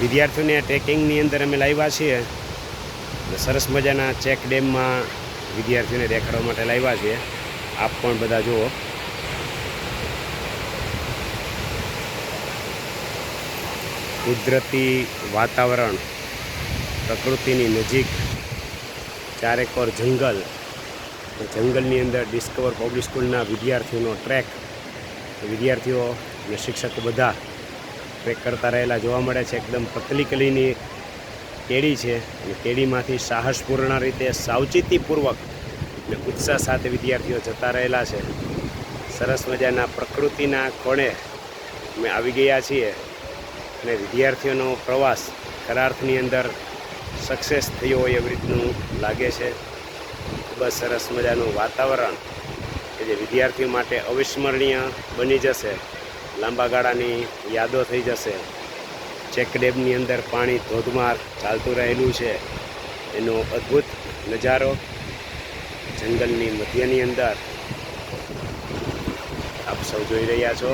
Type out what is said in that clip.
વિદ્યાર્થીઓને ટ્રેકિંગની અંદર અમે લાવ્યા છીએ. સરસ મજાના ચેક ડેમમાં વિદ્યાર્થીઓને દેખાડવા માટે લાવ્યા છીએ. આપ પણ બધા જુઓ. કુદરતી વાતાવરણ, પ્રકૃતિની નજીક, ચારેકોર જંગલ, જંગલની અંદર ડિસ્કવર પબ્લિક સ્કૂલના વિદ્યાર્થીઓનો ટ્રેક. વિદ્યાર્થીઓ અને શિક્ષકો બધા ટ્રેક કરતા રહેલા જોવા મળે છે. એકદમ પતલી કલીની કેડી છે અને કેડીમાંથી સાહસપૂર્ણ રીતે, સાવચેતીપૂર્વક અને ઉત્સાહ સાથે વિદ્યાર્થીઓ જતા રહેલા છે. સરસ મજાના પ્રકૃતિના કોણે અમે આવી ગયા છીએ અને વિદ્યાર્થીઓનો પ્રવાસ ખરા અર્થની અંદર સક્સેસ થયો હોય એવી રીતનું લાગે છે. ખૂબ જ સરસ મજાનું વાતાવરણ કે જે વિદ્યાર્થીઓ માટે અવિસ્મરણીય બની જશે, લાંબા ગાળાની યાદો થઈ જશે. ચેક ડેમની અંદર પાણી ધોધમાર ચાલતું રહેલું છે, એનો અદ્ભુત નજારો જંગલની મધ્યની અંદર આપ સૌ જોઈ રહ્યા છો.